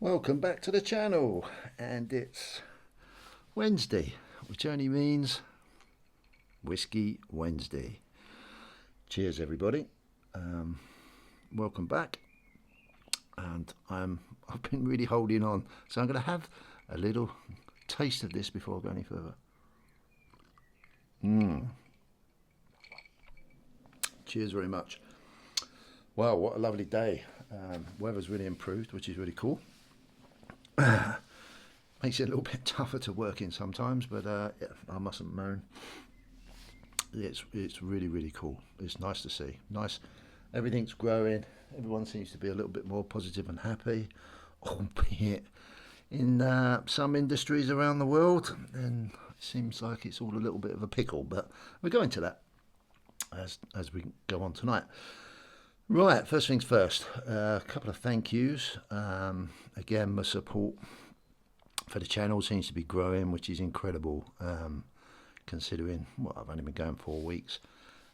Welcome back to the channel, and it's Wednesday, which only means Whiskey Wednesday. Cheers everybody. Welcome back, and I've been really holding on, so I'm going to have a little taste of this before I go any further. Cheers very much. Wow, what a lovely day. Weather's really improved, which is really cool. Makes it a little bit tougher to work in sometimes, but yeah, I mustn't moan. It's really cool. It's nice to see. Nice, everything's growing. Everyone seems to be a little bit more positive and happy, albeit in some industries around the world, and it seems like it's all a little bit of a pickle. But we'll go into that as we go on tonight. Right, first things first, a couple of thank yous. Again, my support for the channel seems to be growing, which is incredible, considering I've only been going 4 weeks.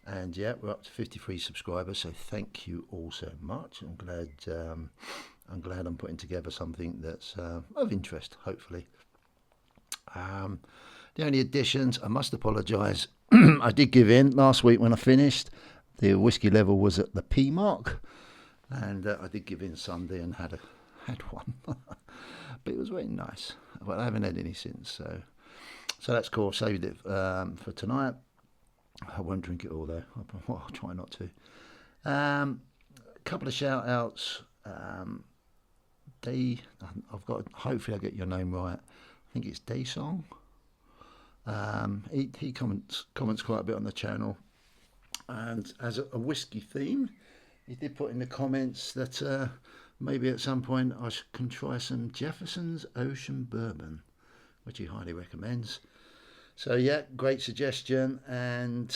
And yeah, we're up to 53 subscribers, so thank you all so much. I'm glad I'm putting together something that's of interest, hopefully. The only additions, I must apologise. I did give in last week when I finished. The whiskey level was at the P mark, and I did give in Sunday and had one, but it was very nice. Well, I haven't had any since, so that's cool. I've saved it for tonight. I won't drink it all though. I'll try not to. A couple of shout outs. I've got. Hopefully, I get your name right. I think it's Daesong. He comments quite a bit on the channel. And as a whiskey theme, he did put in the comments that maybe at some point I can try some Jefferson's Ocean Bourbon, which he highly recommends. So yeah, great suggestion. And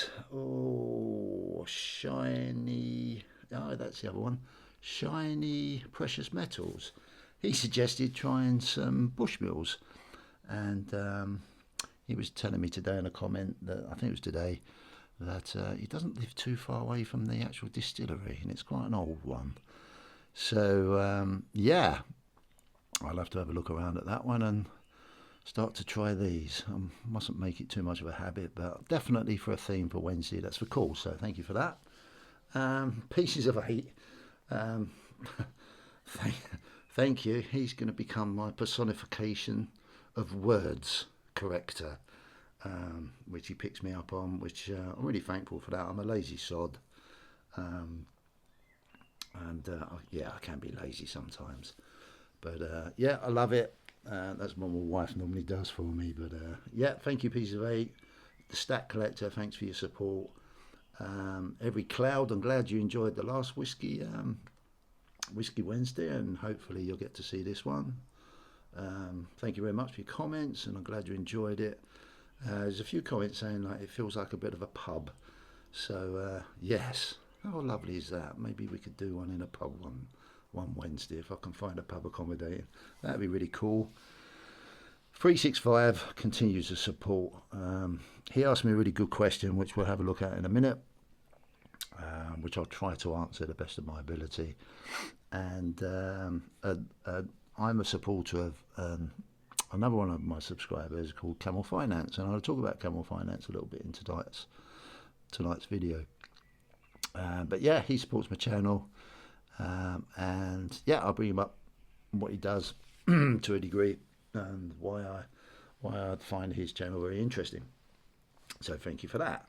shiny, that's the other one, Shiny Precious Metals. He suggested trying some Bushmills, and he was telling me today in a comment that I think it was today, that he doesn't live too far away from the actual distillery, and it's quite an old one. So yeah, I'll have to have a look around at that one and start to try these. Mustn't make it too much of a habit, but definitely for a theme for Wednesday, that's for cool. So thank you for that. Pieces of 8. Thank you. He's going to become my personification of words corrector. Which he picks me up on, which I'm really thankful for that. I'm a lazy sod, yeah, I can be lazy sometimes, but yeah, I love it. That's what my wife normally does for me, but yeah, thank you, Piece of 8. The Stat Collector, thanks for your support. Every Cloud, I'm glad you enjoyed the last Whiskey Wednesday, and hopefully you'll get to see this one. Thank you very much for your comments, and I'm glad you enjoyed it. There's a few comments saying like it feels like a bit of a pub, so yes, how lovely is that? Maybe we could do one in a pub one Wednesday if I can find a pub accommodating. That'd be really cool. 365 continues to support. He asked me a really good question, which we'll have a look at in a minute, which I'll try to answer the best of my ability. And I'm a supporter of another one of my subscribers called Camel Finance, and I'll talk about Camel Finance a little bit in tonight's video. But yeah, he supports my channel, and yeah, I'll bring him up what he does to a degree, and why I find his channel very interesting. So thank you for that.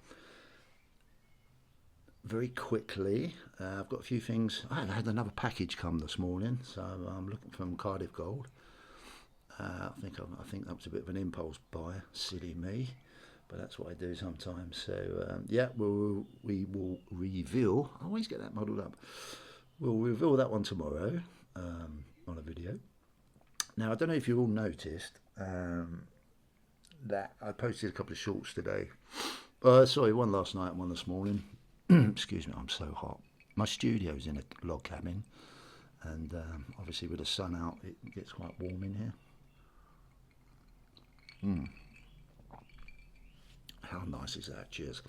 Very quickly, I've got a few things. I had another package come this morning, so I'm looking from Cardiff Gold. I think that was a bit of an impulse buy, silly me, but that's what I do sometimes. So yeah, we will reveal. I always get that muddled up. We'll reveal that one tomorrow on a video. Now I don't know if you all noticed that I posted a couple of shorts today. Sorry, one last night and one this morning. Excuse me, I'm so hot. My studio's in a log cabin, and obviously with the sun out, it gets quite warm in here. How nice is that? Cheers.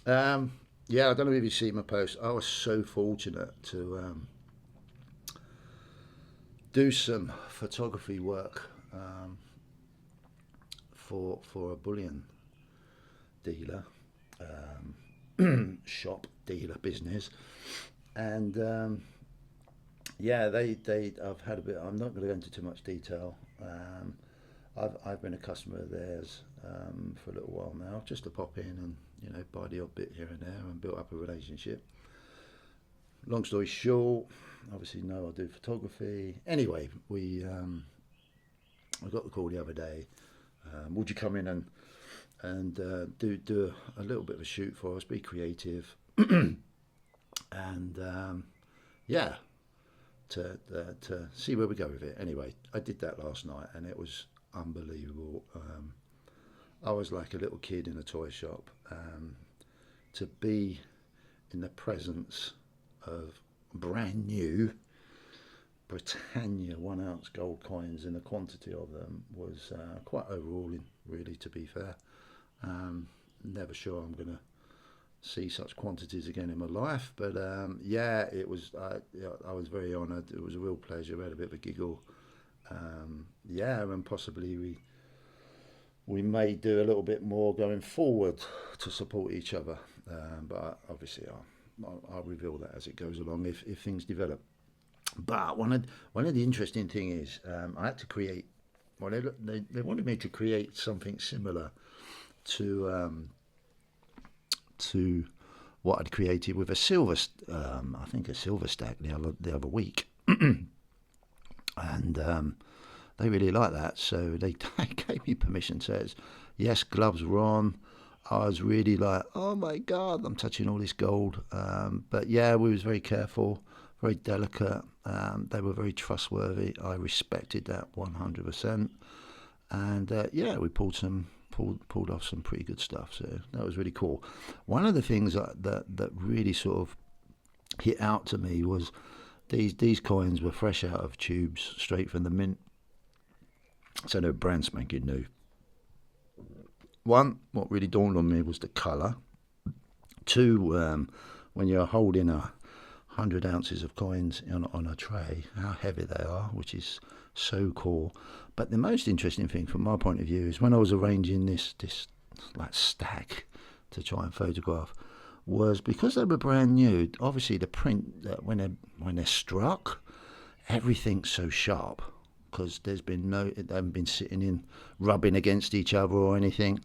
Yeah, I don't know if you see my post. I was so fortunate to do some photography work for a bullion dealer, shop dealer business, and yeah, I've had a bit. I'm not going to go into too much detail. I've been a customer of theirs for a little while now, just to pop in and buy the odd bit here and there and build up a relationship. Long story short, obviously I do photography. Anyway, I got the call the other day. Would you come in and do a little bit of a shoot for us? Be creative, and yeah, to see where we go with it. Anyway, I did that last night, and it was unbelievable. I was like a little kid in a toy shop. To be in the presence of brand new Britannia 1 ounce gold coins and the quantity of them was quite overawing, really, to be fair. Never sure I'm going to see such quantities again in my life, but yeah, it was. I was very honoured. It was a real pleasure. We had a bit of a giggle. Yeah, and possibly we may do a little bit more going forward to support each other. But obviously, I'll reveal that as it goes along if things develop. But one of the interesting things is I had to create. Well, they wanted me to create something similar to what I'd created with a silver. I think a silver stack the other week, and they really liked that, so they gave me permission. Says yes, gloves were on. I was really like, oh my God, I'm touching all this gold. But yeah, we was very careful, very delicate. They were very trustworthy. I respected that 100%. And yeah, we pulled off some pretty good stuff. So that was really cool. One of the things that really sort of hit out to me was these coins were fresh out of tubes, straight from the mint. So they were brand spanking new. One, what really dawned on me was the colour. Two, when you're holding 100 ounces of coins on a tray, how heavy they are, which is so cool. But the most interesting thing from my point of view is when I was arranging this like stack to try and photograph, was because they were brand new. Obviously, the print when they're struck, everything's so sharp. Because they haven't been sitting in, rubbing against each other or anything,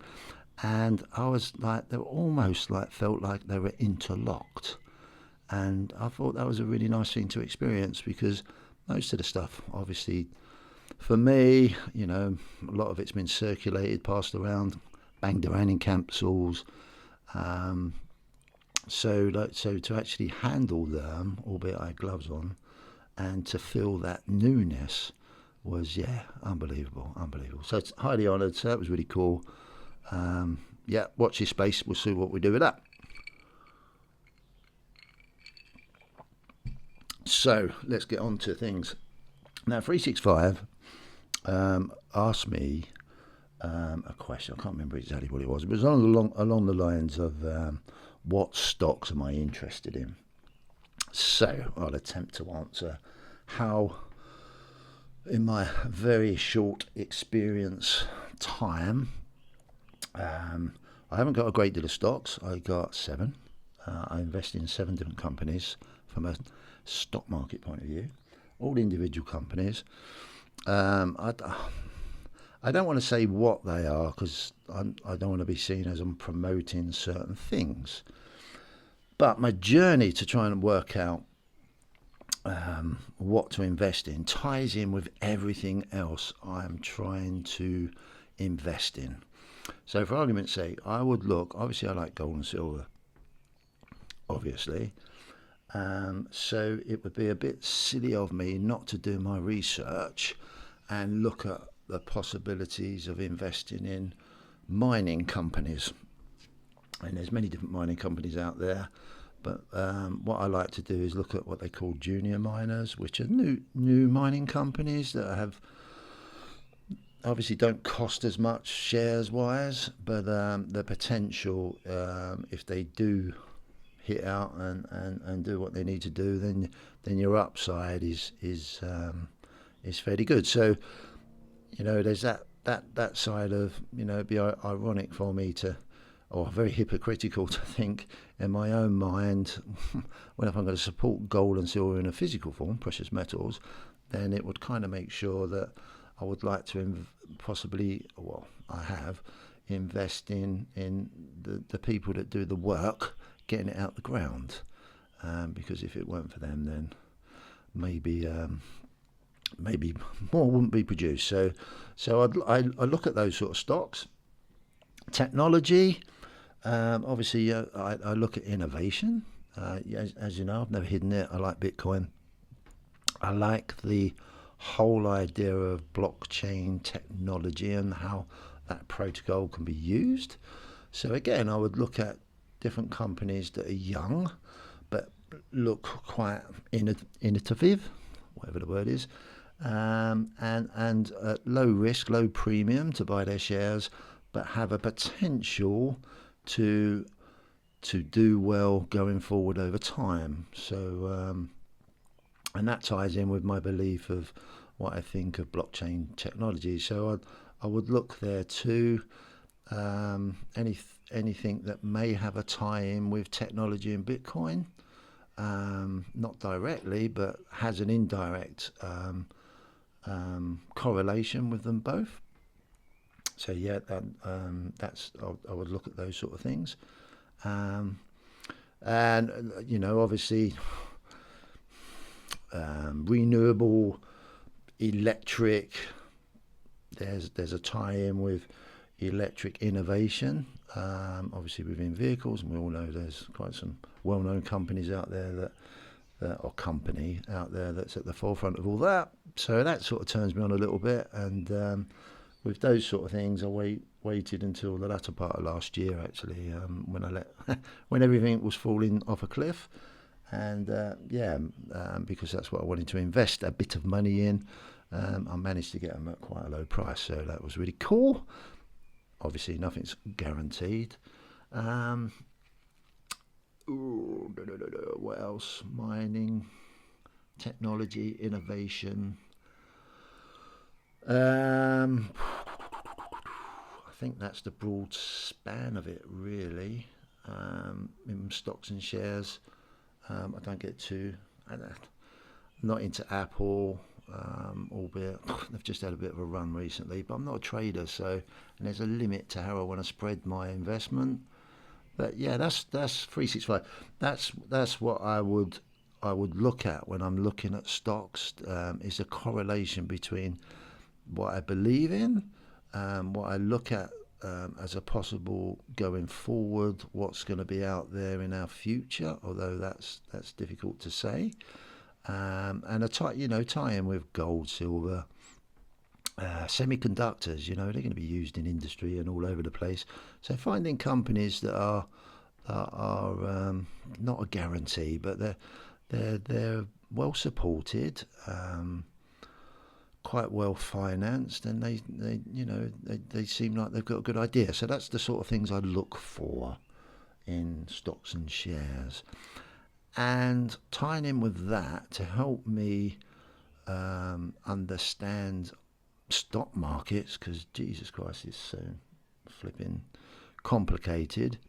and I was like, they were almost like felt like they were interlocked, and I thought that was a really nice thing to experience because most of the stuff, obviously, for me, a lot of it's been circulated, passed around, banged around in capsules, so to actually handle them, albeit I had gloves on, and to feel that newness was, yeah, unbelievable. So it's highly honoured, so that was really cool. Yeah, watch this space, we'll see what we do with that. So let's get on to things. Now 365 asked me a question. I can't remember exactly what it was. It was along the lines of what stocks am I interested in? So I'll attempt to answer how, in my very short experience time, I haven't got a great deal of stocks. I got 7. I invest in 7 different companies from a stock market point of view, all individual companies. I don't want to say what they are because I don't want to be seen as I'm promoting certain things. But my journey to try and work out what to invest in ties in with everything else I'm trying to invest in. So for argument's sake, I would look, obviously I like gold and silver, obviously. So it would be a bit silly of me not to do my research and look at the possibilities of investing in mining companies. And there's many different mining companies out there. But what I like to do is look at what they call junior miners, which are new mining companies that have obviously don't cost as much shares-wise, but the potential, if they do hit out and do what they need to do, then your upside is is fairly good. So, there's that side of, it'd be ironic for me to, or very hypocritical to think in my own mind, well, if I'm going to support gold and silver in a physical form, precious metals, then it would kind of make sure that I would like to possibly, well, I have, invest in the people that do the work, getting it out the ground. Because if it weren't for them, then maybe more wouldn't be produced. So I look at those sort of stocks. Technology, obviously, I look at innovation. As you know, I've never hidden it. I like Bitcoin. I like the whole idea of blockchain technology and how that protocol can be used. So again, I would look at different companies that are young but look quite innovative, whatever the word is, and at low risk, low premium to buy their shares, but have a potential to do well going forward over time. So, and that ties in with my belief of what I think of blockchain technology. So I would look there too. Anything that may have a tie-in with technology and Bitcoin, not directly, but has an indirect correlation with them both. So yeah, that's I would look at those sort of things, and obviously renewable electric. There's a tie-in with electric innovation, obviously within vehicles, and we all know there's quite some well-known companies out there or company out there that's at the forefront of all that. So that sort of turns me on a little bit, and with those sort of things, I waited until the latter part of last year, actually, when when everything was falling off a cliff, and because that's what I wanted to invest a bit of money in. I managed to get them at quite a low price, so that was really cool. Obviously, nothing's guaranteed. What else? Mining, technology, innovation. I think that's the broad span of it, really. In stocks and shares, I don't get too. I'm not into Apple. Albeit they've just had a bit of a run recently, but I'm not a trader, and there's a limit to how I want to spread my investment. But yeah, that's 365. That's what I would look at when I'm looking at stocks. Is a correlation between what I believe in, what I look at as a possible going forward, what's going to be out there in our future, although that's difficult to say. And a tie-in with gold, silver, semiconductors. They're going to be used in industry and all over the place. So finding companies that are not a guarantee, but they're well supported, quite well financed, and they seem like they've got a good idea. So that's the sort of things I look for in stocks and shares. And tying in with that to help me understand stock markets, because Jesus Christ, it's so flipping complicated.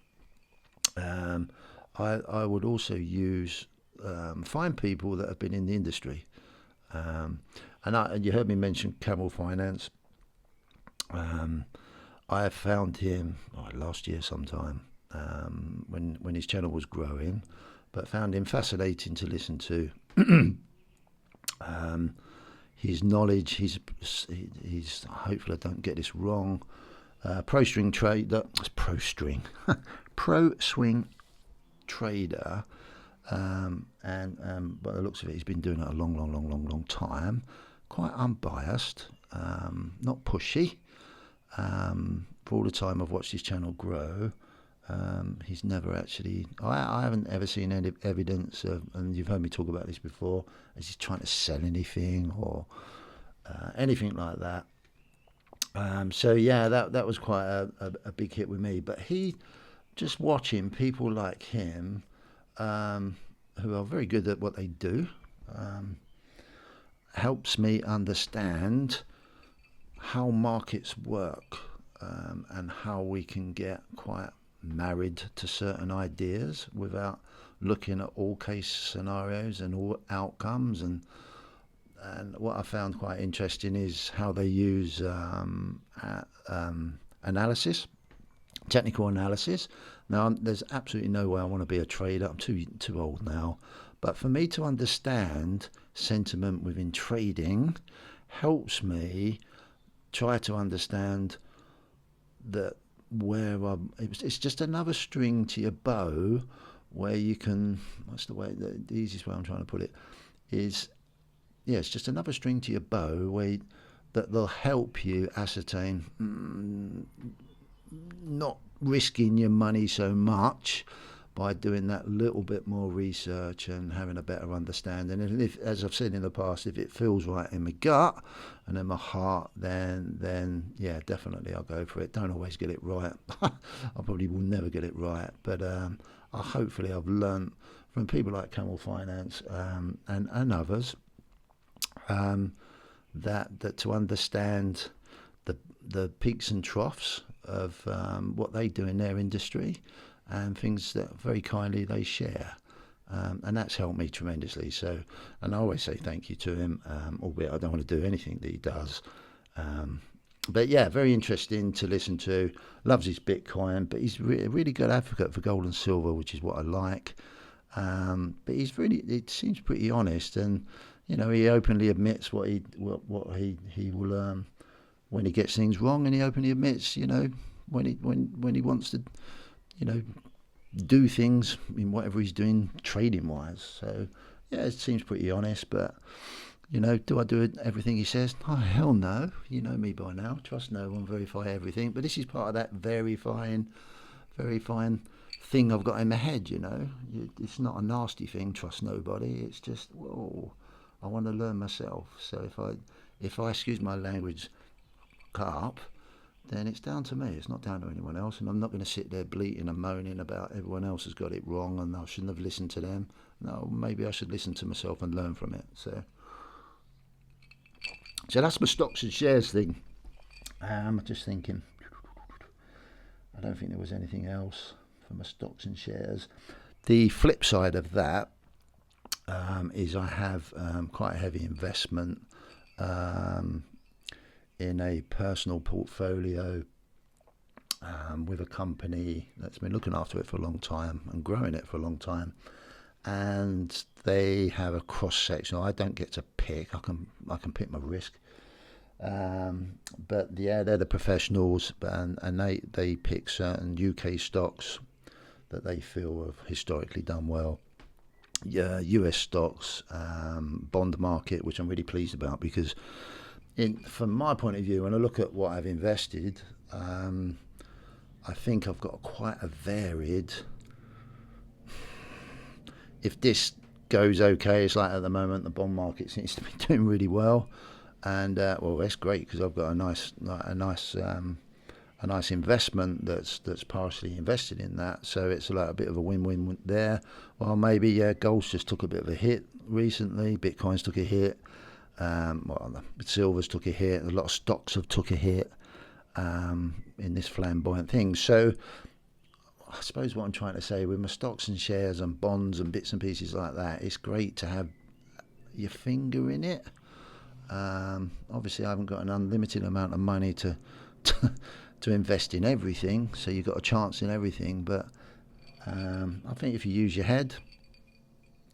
I would also find people that have been in the industry, and you heard me mention Camel Finance. I found him last year sometime when his channel was growing. But found him fascinating to listen to. His knowledge, he's hopefully I don't get this wrong. Pro swing trader, pro swing trader, and by the looks of it, he's been doing it a long time. Quite unbiased, not pushy. For all the time I've watched his channel grow. He's never actually. I haven't ever seen any evidence of, and you've heard me talk about this before, as he's trying to sell anything or anything like that. So yeah, that was quite a big hit with me. But just watching people like him, who are very good at what they do, helps me understand how markets work, and how we can get quite married to certain ideas without looking at all case scenarios and all outcomes. And what I found quite interesting is how they use analysis, technical analysis. Now, there's absolutely no way I want to be a trader. I'm too old now. But for me to understand sentiment within trading helps me try to understand that it's just another string to your bow where you can, the easiest way I'm trying to put it is, yeah, it's just another string to your bow that will help you ascertain, not risking your money so much by doing that little bit more research and having a better understanding. And if, as I've said in the past, if it feels right in my gut and in my heart, then yeah, definitely I'll go for it. Don't always get it right. I probably will never get it right, but hopefully I've learnt from people like Camel Finance and others that to understand the peaks and troughs of what they do in their industry and things that very kindly they share. And that's helped me tremendously. So, and I always say thank you to him, albeit I don't want to do anything that he does. But yeah, very interesting to listen to. Loves his Bitcoin, but he's a really good advocate for gold and silver, which is what I like. But it seems pretty honest, and he openly admits what he will when he gets things wrong, and he openly admits when he wants to do things in whatever he's doing trading wise. So yeah, it seems pretty honest. But do I do everything he says? Oh, hell no. You know me by now. Trust no one, verify everything. But this is part of that verifying thing I've got in my head. It's not a nasty thing, trust nobody. It's just, whoa, I want to learn myself. So if I excuse my language, cut up, then it's down to me. It's not down to anyone else. And I'm not going to sit there bleating and moaning about everyone else has got it wrong and I shouldn't have listened to them. No, maybe I should listen to myself and learn from it. So that's my stocks and shares thing. I'm just thinking, I don't think there was anything else for my stocks and shares. The flip side of that is I have quite a heavy investment in a personal portfolio with a company that's been looking after it for a long time and growing it for a long time, and they have a cross section. I don't get to pick. I can pick my risk, but yeah, they're the professionals, and they pick certain UK stocks that they feel have historically done well. Yeah, US stocks, bond market, which I'm really pleased about, because from my point of view, when I look at what I've invested, I think I've got quite a varied. If this goes okay, it's like at the moment the bond market seems to be doing really well, and well, that's great because I've got a nice investment that's partially invested in that, so it's like a bit of a win-win there. Well, maybe gold's just took a bit of a hit recently. Bitcoin's took a hit. Silver's took a hit. A lot of stocks have took a hit in this flamboyant thing. So I suppose what I'm trying to say with my stocks and shares and bonds and bits and pieces like that, it's great to have your finger in it. Obviously, I haven't got an unlimited amount of money to invest in everything, so you've got a chance in everything. But I think if you use your head,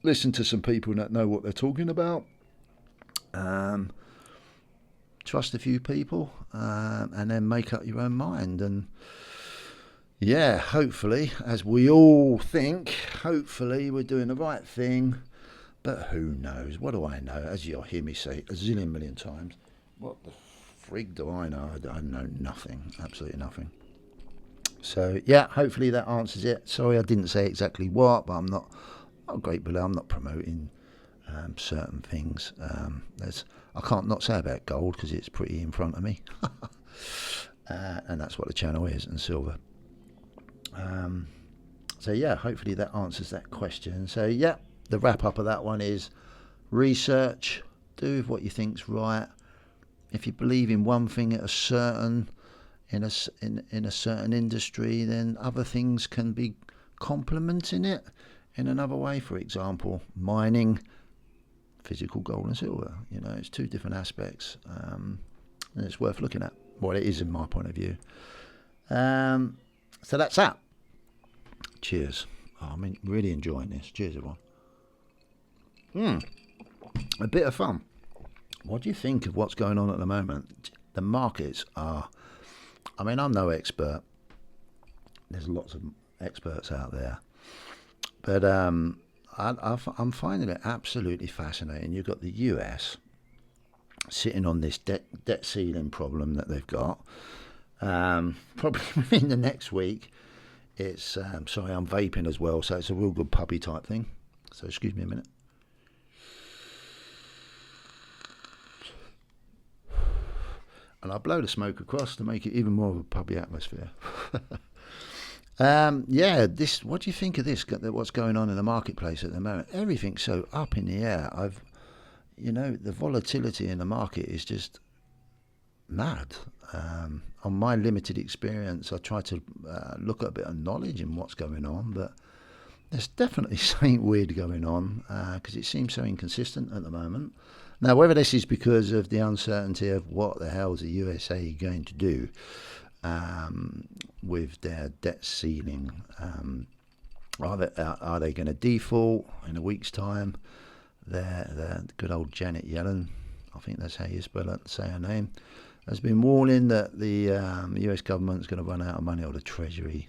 listen to some people that know what they're talking about, trust a few people, and then make up your own mind. And yeah, hopefully, as we all think, hopefully we're doing the right thing. But who knows? What do I know? As you'll hear me say a zillion million times, what the frig do I know? I know nothing, absolutely nothing. So yeah, hopefully that answers it. Sorry I didn't say exactly what, but I'm not great below. I'm not promoting certain things. I can't not say about gold because it's pretty in front of me, and that's what the channel is, and silver. So yeah, hopefully that answers that question. So yeah, the wrap up of that one is research, do with what you think's right. If you believe in one thing at a certain in a certain industry, then other things can be complementing it in another way. For example, mining, physical gold and silver. It's two different aspects, and it's worth looking at. Well, it is in my point of view. So that's that. Cheers. Really enjoying this. Cheers, everyone. A bit of fun. What do you think of what's going on at the moment? The markets are... I'm no expert. There's lots of experts out there. But I'm finding it absolutely fascinating. You've got the US sitting on this debt ceiling problem that they've got. Probably within the next week, it's... sorry, I'm vaping as well, so it's a real good puppy type thing. So excuse me a minute. And I blow the smoke across to make it even more of a pubby atmosphere. What do you think of this? What's going on in the marketplace at the moment? Everything's so up in the air. The volatility in the market is just mad. On my limited experience, I try to look at a bit of knowledge in what's going on, but there's definitely something weird going on because it seems so inconsistent at the moment. Now, whether this is because of the uncertainty of what the hell is the USA going to do with their debt ceiling, are they going to default in a week's time? The good old Janet Yellen, I think that's how you say her name, has been warning that the US government's going to run out of money, or the Treasury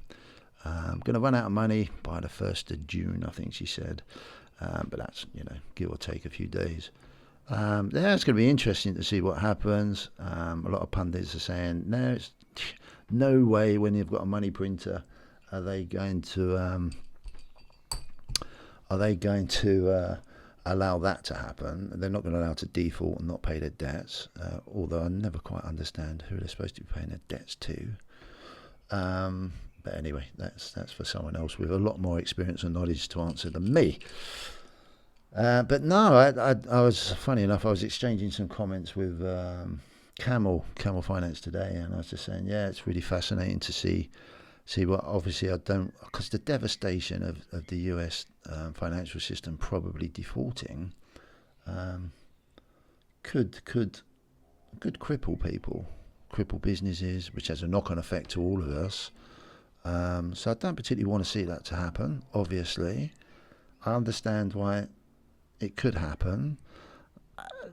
going to run out of money by the 1st of June, I think she said. But that's, give or take a few days. It's going to be interesting to see what happens. A lot of pundits are saying, no, it's no way when you've got a money printer are they going to allow that to happen. They're not going to allow to default and not pay their debts, although I never quite understand who they're supposed to be paying their debts to. But anyway, that's for someone else with a lot more experience and knowledge to answer than me. But no, I was, funny enough, I was exchanging some comments with Camel Finance today, and I was just saying, it's really fascinating to see what, obviously I don't, because the devastation of the US financial system probably defaulting could cripple people, cripple businesses, which has a knock-on effect to all of us. So I don't particularly want to see that to happen, obviously. I understand why it could happen.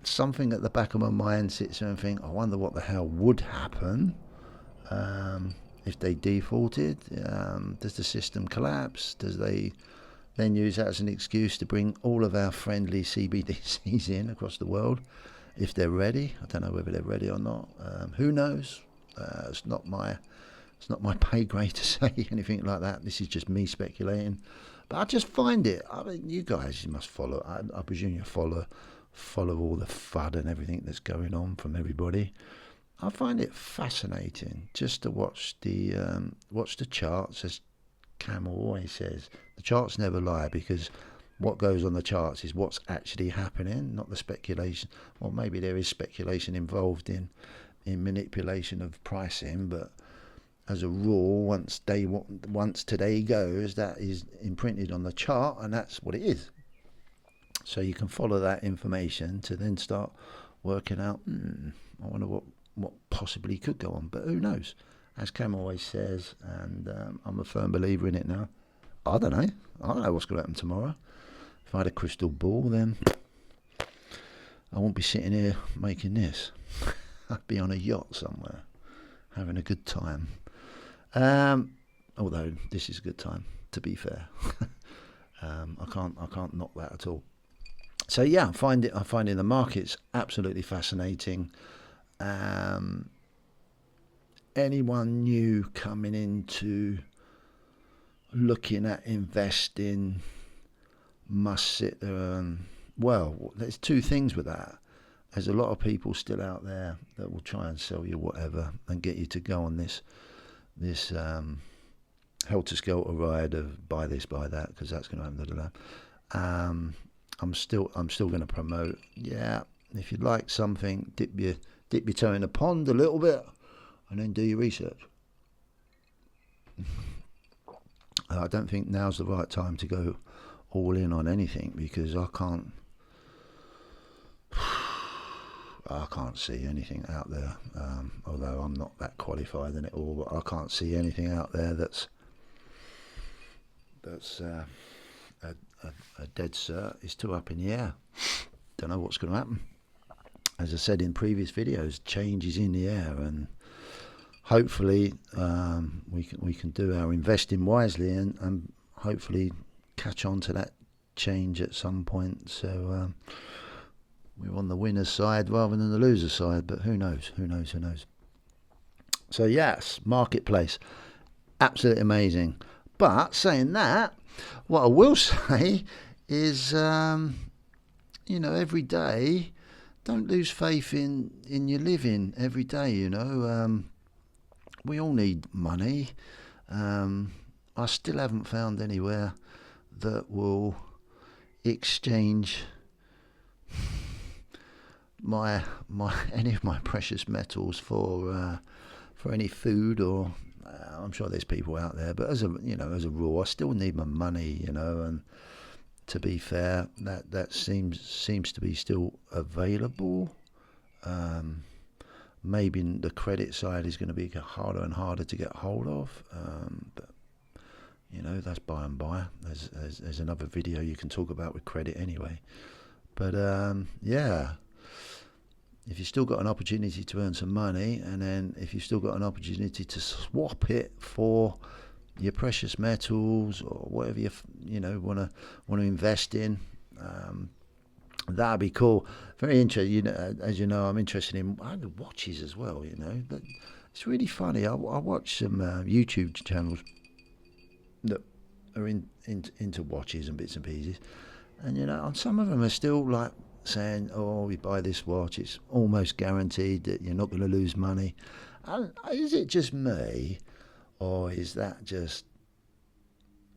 Something at the back of my mind sits there and think, I wonder what the hell would happen if they defaulted. Does the system collapse? Does they then use that as an excuse to bring all of our friendly CBDCs in across the world if they're ready? I don't know whether they're ready or not. Who knows? It's not my pay grade to say anything like that. This is just me speculating. But I just find it, you guys must follow, I presume you follow all the FUD and everything that's going on from everybody. I find it fascinating just to watch the charts, as Camel always says. The charts never lie, because what goes on the charts is what's actually happening, not the speculation. Well, maybe there is speculation involved in manipulation of pricing, but as a rule, once today goes, that is imprinted on the chart, and that's what it is. So you can follow that information to then start working out, I wonder what possibly could go on, but who knows? As Cam always says, and I'm a firm believer in it now, I don't know what's going to happen tomorrow. If I had a crystal ball, then I won't be sitting here making this. I'd be on a yacht somewhere, having a good time. Although this is a good time, to be fair. I can't knock that at all. So yeah, I'm finding the markets absolutely fascinating. Anyone new coming into looking at investing must sit there and, well, there's two things with that. There's a lot of people still out there that will try and sell you whatever and get you to go on this helter-skelter ride of buy this, buy that, because that's going to happen. I'm still going to promote. Yeah, If you like something, dip your toe in the pond a little bit, and then do your research. I don't think now's the right time to go all in on anything, because I can't see anything out there, although I'm not that qualified in it all, but I can't see anything out there that's a dead cert. It's too up in the air. Don't know what's going to happen. As I said in previous videos, change is in the air, and hopefully we can do our investing wisely and hopefully catch on to that change at some point. So we're on the winner's side rather than the loser's side, but who knows? So yes, marketplace, absolutely amazing. But saying that, what I will say is, every day, don't lose faith in your living every day. We all need money. I still haven't found anywhere that will exchange my any of my precious metals for any food, or I'm sure there's people out there, but as a rule, I still need my money, and to be fair, that seems to be still available. Maybe the credit side is going to be harder and harder to get hold of, but that's by and by. There's another video you can talk about with credit anyway. But if you've still got an opportunity to earn some money, and then if you've still got an opportunity to swap it for your precious metals or whatever you want to invest in, that'd be cool. Very interesting. As you know, I'm interested in watches as well. But it's really funny. I watch some YouTube channels that are into watches and bits and pieces, and on some of them are still like saying, "Oh, you buy this watch, it's almost guaranteed that you're not going to lose money." And is it just me, or is that just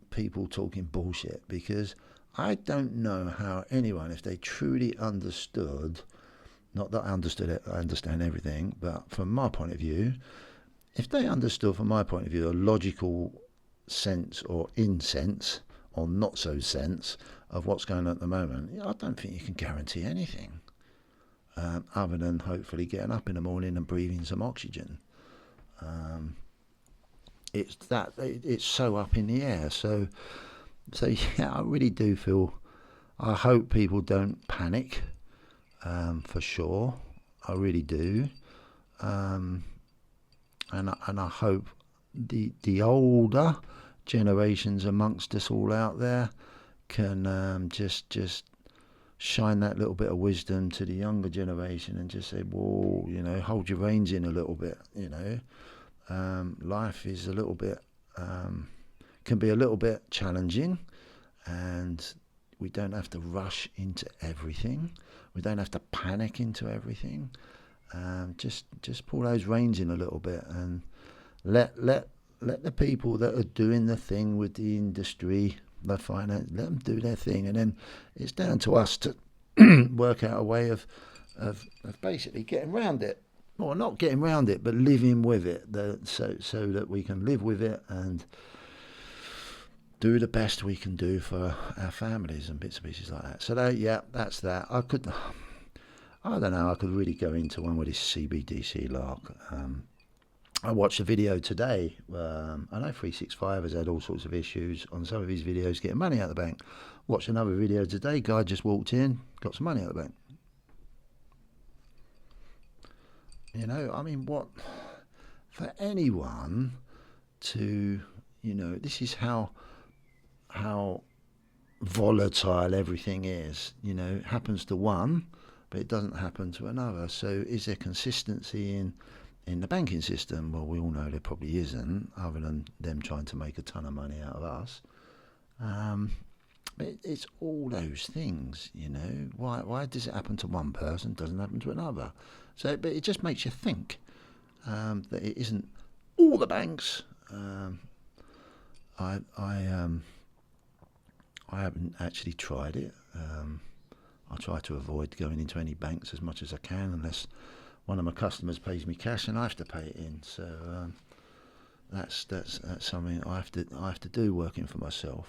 people talking bullshit? Because I don't know how anyone, if they truly understood, not that I understood it, I understand everything, but from my point of view, if they understood from my point of view a logical sense or insense or not so sense of what's going on at the moment, I don't think you can guarantee anything, other than hopefully getting up in the morning and breathing some oxygen. It's so up in the air. So yeah, I really do feel. I hope people don't panic, for sure. I really do, and I hope the older generations amongst us all out there can just shine that little bit of wisdom to the younger generation and just say, whoa, hold your reins in a little bit. Life is a little bit, can be a little bit challenging, and we don't have to rush into everything. We don't have to panic into everything. Just pull those reins in a little bit and let the people that are doing the thing with the industry, the finance, let them do their thing, and then it's down to us to work out a way of basically getting around it. Well, not getting around it, but living with it, so that we can live with it and do the best we can do for our families and bits and pieces like that. So that's that. I don't know, I could really go into one with this CBDC lark. I watched a video today. I know 365 has had all sorts of issues on some of his videos getting money out of the bank. Watched another video today. Guy just walked in, got some money out of the bank. What for anyone to, this is how volatile everything is. It happens to one, but it doesn't happen to another. So is there consistency in the banking system? Well, we all know there probably isn't, other than them trying to make a ton of money out of us. But it's all those things, Why does it happen to one person, doesn't happen to another? So, but it just makes you think that it isn't all the banks. I haven't actually tried it. I try to avoid going into any banks as much as I can, unless one of my customers pays me cash and I have to pay it in. So that's something I have to do working for myself.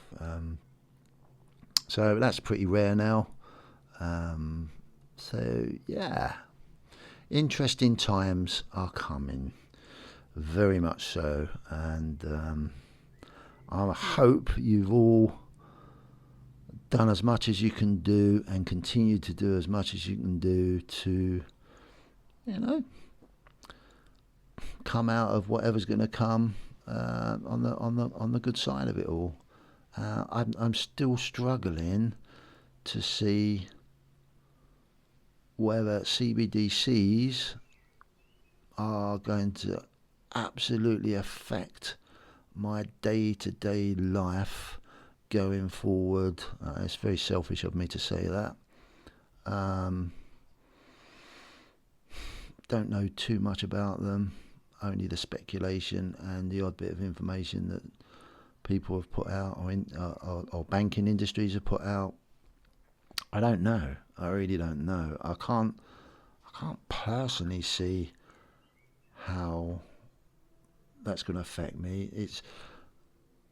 So that's pretty rare now. So yeah, interesting times are coming, very much so, and I hope you've all done as much as you can do and continue to do as much as you can do to, come out of whatever's going to come on the good side of it all. I'm still struggling to see whether CBDCs are going to absolutely affect my day-to-day life going forward. It's very selfish of me to say that. Don't know too much about them, only the speculation and the odd bit of information that people have put out, or banking industries have put out. I don't know. I really don't know. I can't personally see how that's going to affect me.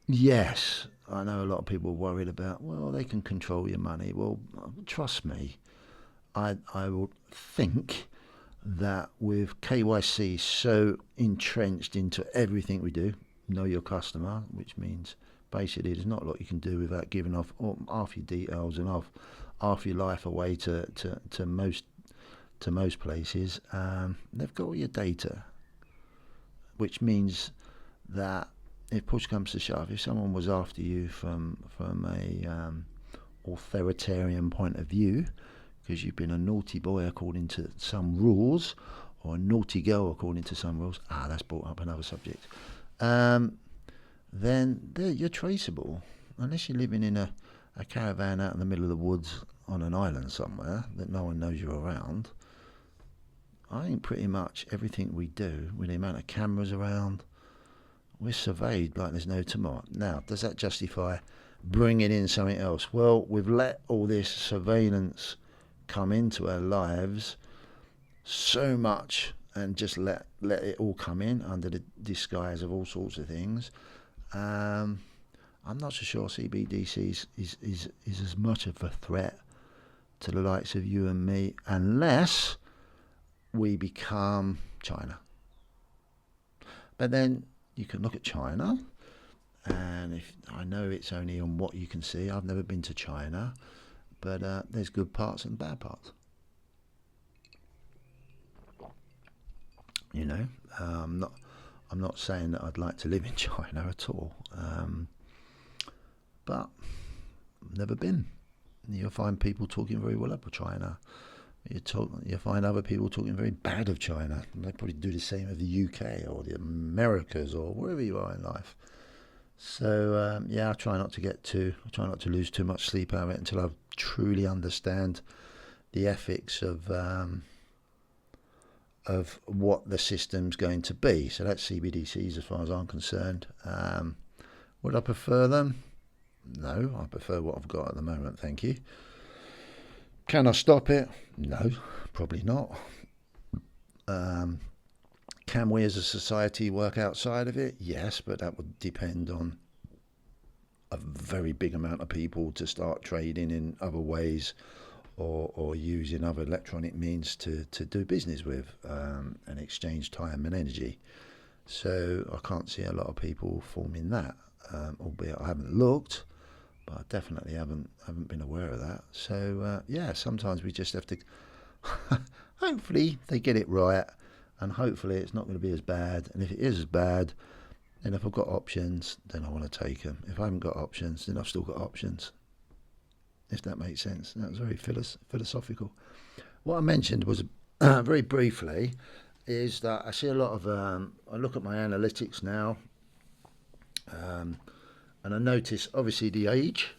Yes, I know a lot of people are worried about, well, they can control your money. Well, trust me, I would think that with KYC so entrenched into everything we do, know your customer, which means basically there's not a lot you can do without giving off half your details and half your life away to most places. They've got all your data, which means that if push comes to shove, if someone was after you from a authoritarian point of view, because you've been a naughty boy according to some rules, or a naughty girl according to some rules, that's brought up another subject, then you're traceable. Unless you're living in a caravan out in the middle of the woods on an island somewhere that no one knows you're around. I think pretty much everything we do, with the amount of cameras around, we're surveyed like there's no tomorrow. Now, does that justify bringing in something else? Well, we've let all this surveillance come into our lives so much, and just let it all come in under the disguise of all sorts of things. I'm not so sure CBDC is as much of a threat to the likes of you and me, unless we become China. But then you can look at China, and if I know it's only on what you can see, I've never been to China, but there's good parts and bad parts. I'm not saying that I'd like to live in China at all, but I've never been. You'll find people talking very well about China. You find other people talking very bad of China. They probably do the same of the UK or the Americas or wherever you are in life. So I try not to lose too much sleep over it until I truly understand the ethics of what the system's going to be. So that's CBDCs as far as I'm concerned. Would I prefer them? No, I prefer what I've got at the moment, thank you. Can I stop it? No, probably not. Can we as a society work outside of it? Yes, but that would depend on a very big amount of people to start trading in other ways, or using other electronic means to do business with, and exchange time and energy. So I can't see a lot of people forming that, albeit I haven't looked, but I definitely haven't been aware of that. So sometimes we just have to hopefully they get it right, and hopefully it's not going to be as bad. And if it is as bad, then if I've got options, then I want to take them. If I haven't got options, then I've still got options, if that makes sense. That was very philosophical. What I mentioned was, very briefly, is that I see a lot of, I look at my analytics now, and I notice obviously the age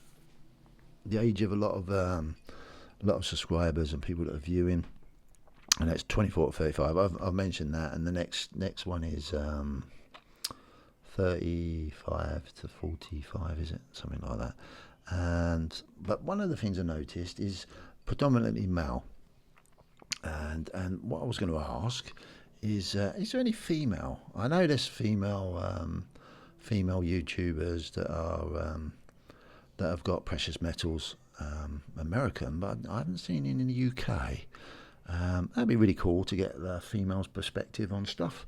of a lot of subscribers and people that are viewing, and that's 24 to 35. I've mentioned that, and the next one is 35 to 45, is it? Something like that. But one of the things I noticed is predominantly male. And what I was going to ask is there any female? I know there's female YouTubers that are that have got precious metals American, but I haven't seen it in the UK. That'd be really cool to get the female's perspective on stuff.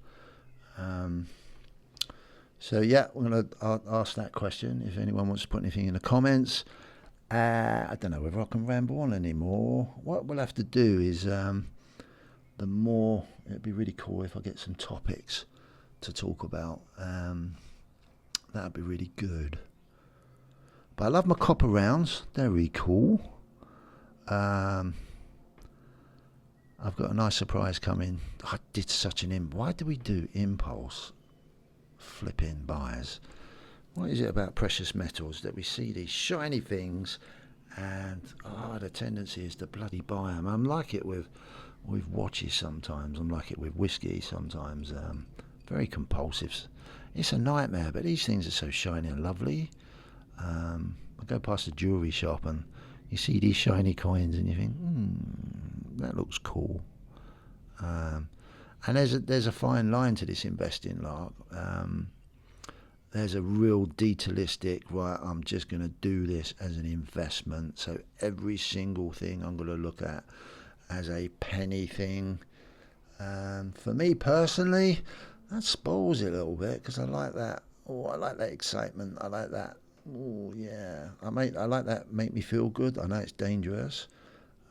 So yeah, I'm going to ask that question. If anyone wants to put anything in the comments, I don't know whether I can ramble on anymore. What we'll have to do is, it'd be really cool if I get some topics to talk about. That'd be really good. But I love my copper rounds. They're really cool. I've got a nice surprise coming. I did such why do we do impulse flipping buys? What is it about precious metals that we see these shiny things and the tendency is to bloody buy them? I'm like it with watches sometimes. I'm like it with whiskey sometimes. Very compulsive. It's a nightmare, but these things are so shiny and lovely. I go past a jewellery shop and you see these shiny coins and you think, that looks cool. And there's a fine line to this investing, Lark. There's a real detailistic, right, I'm just going to do this as an investment. So every single thing I'm going to look at as a penny thing. For me personally, that spoils it a little bit because I like that. Oh, I like that excitement. I like that. Oh, yeah. I like that make me feel good. I know it's dangerous.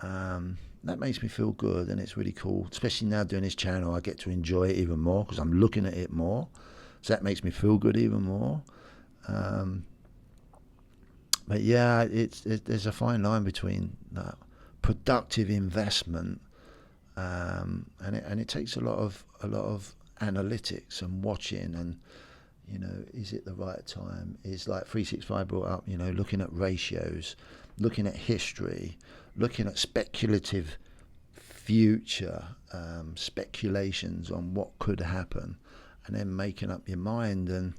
That makes me feel good and it's really cool. Especially now doing this channel, I get to enjoy it even more because I'm looking at it more. So that makes me feel good even more. But yeah, there's a fine line between productive investment and it takes a lot of analytics and watching and is it the right time? Is like 365 brought up, looking at ratios, looking at history, looking at speculative future speculations on what could happen, and then making up your mind, and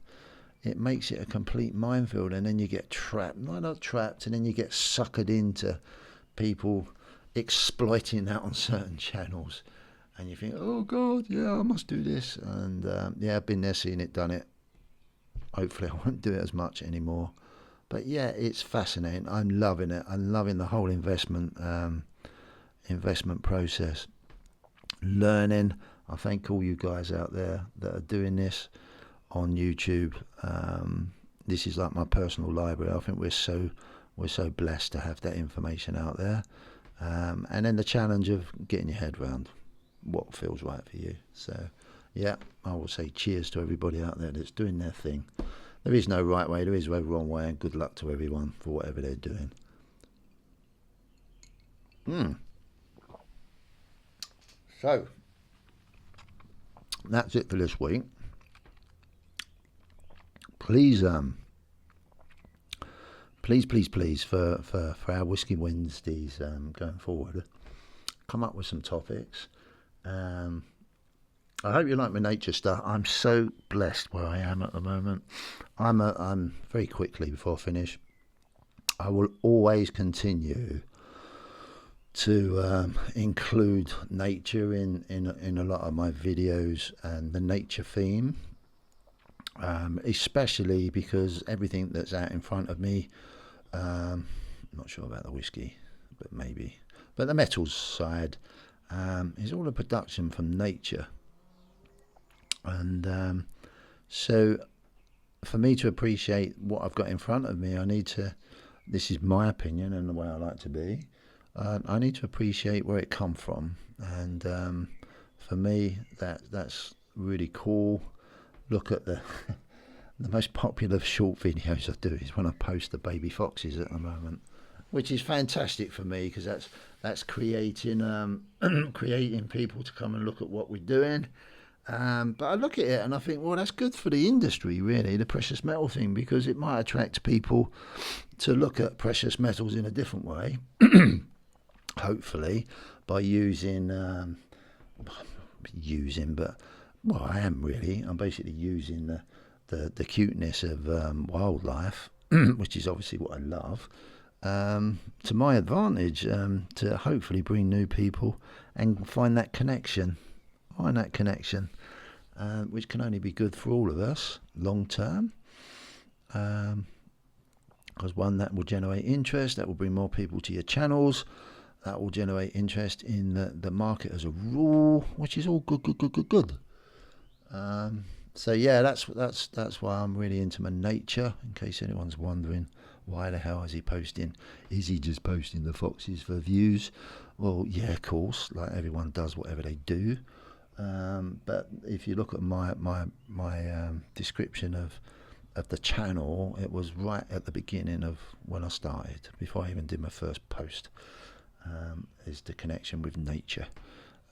it makes it a complete minefield, and then you get trapped. Not trapped, and then you get suckered into people exploiting that on certain channels, and you think, oh God, yeah, I must do this, and yeah, I've been there, seen it, done it. Hopefully I won't do it as much anymore. But yeah, it's fascinating. I'm loving it. I'm loving the whole investment process. Learning. I thank all you guys out there that are doing this on YouTube. This is like my personal library. I think we're so blessed to have that information out there. And then the challenge of getting your head around what feels right for you. So yeah, I will say cheers to everybody out there that's doing their thing. There is no right way, there is no wrong way, and good luck to everyone for whatever they're doing. So, that's it for this week. Please, please, for our Whiskey Wednesdays going forward, come up with some topics. I hope you like my nature stuff. I'm so blessed where I am at the moment. I'm very quickly before I finish. I will always continue to include nature in a lot of my videos and the nature theme, especially because everything that's out in front of me, I'm not sure about the whiskey, but maybe, but the metals side is all a production from nature. And so for me to appreciate what I've got in front of me, I need to, this is my opinion and the way I like to be, I need to appreciate where it come from. And for me, that's really cool. Look at the the most popular short videos I do is when I post the baby foxes at the moment, which is fantastic for me because that's creating creating people to come and look at what we're doing. But I look at it and I think, well, that's good for the industry, really, the precious metal thing, because it might attract people to look at precious metals in a different way, hopefully, by using, but, well, I am really. I'm basically using the cuteness of wildlife, which is obviously what I love, to my advantage, to hopefully bring new people and find that connection, which can only be good for all of us long term. Because one, that will generate interest, that will bring more people to your channels, that will generate interest in the market as a rule, which is all good. So yeah, that's why I'm really into my nature. In case anyone's wondering, why the hell is he posting? Is he just posting the foxes for views? Well, yeah, of course, like everyone does whatever they do. But if you look at my description of the channel, it was right at the beginning of when I started, before I even did my first post. Is the connection with nature,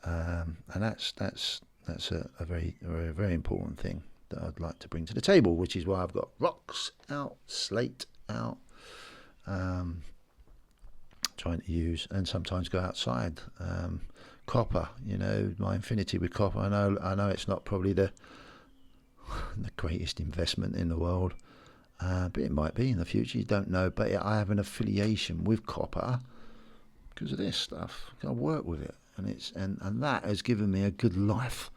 and that's a very important thing that I'd like to bring to the table, which is why I've got rocks out, slate out, trying to use, and sometimes go outside. Copper, my infinity with copper. I know it's not probably the greatest investment in the world, but it might be in the future. You don't know. But I have an affiliation with copper because of this stuff. I work with it, and that has given me a good life,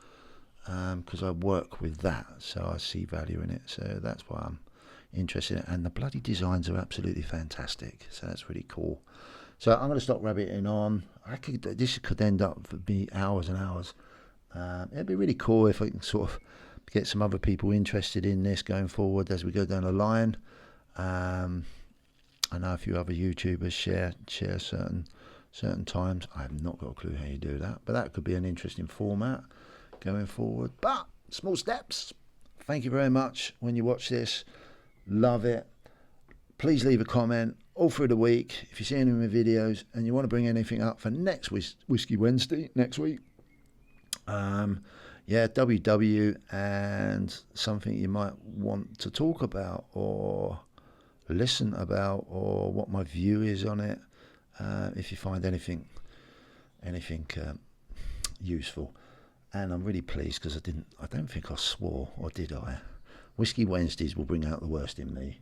because I work with that, so I see value in it. So that's why I'm interested in it. And the bloody designs are absolutely fantastic. So that's really cool. So I'm going to stop rabbiting on. This could end up for be hours and hours. It'd be really cool if I can sort of get some other people interested in this going forward as we go down the line. I know a few other YouTubers share certain times. I have not got a clue how you do that, but that could be an interesting format going forward. But small steps. Thank you very much when you watch this. Love it. Please leave a comment all through the week if you see any of my videos and you want to bring anything up for next Whiskey Wednesday next week. WW and something you might want to talk about or listen about, or what my view is on it. If you find anything useful. And I'm really pleased because I don't think I swore, or did I? Whiskey Wednesdays will bring out the worst in me.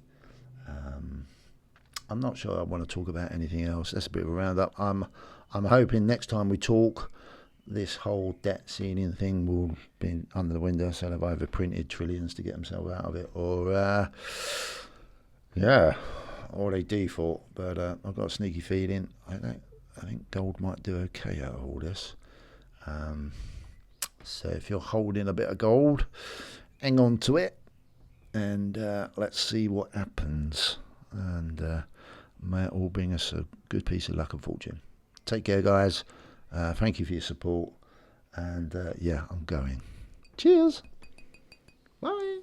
I'm not sure I want to talk about anything else. That's a bit of a roundup. I'm hoping next time we talk, this whole debt ceiling thing will be under the window, so they've either printed trillions to get themselves out of it, or they default. But I've got a sneaky feeling I think gold might do okay out of all this. So if you're holding a bit of gold, hang on to it, and let's see what happens. And may it all bring us a good piece of luck and fortune. Take care, guys. Thank you for your support. And I'm going. Cheers. Bye.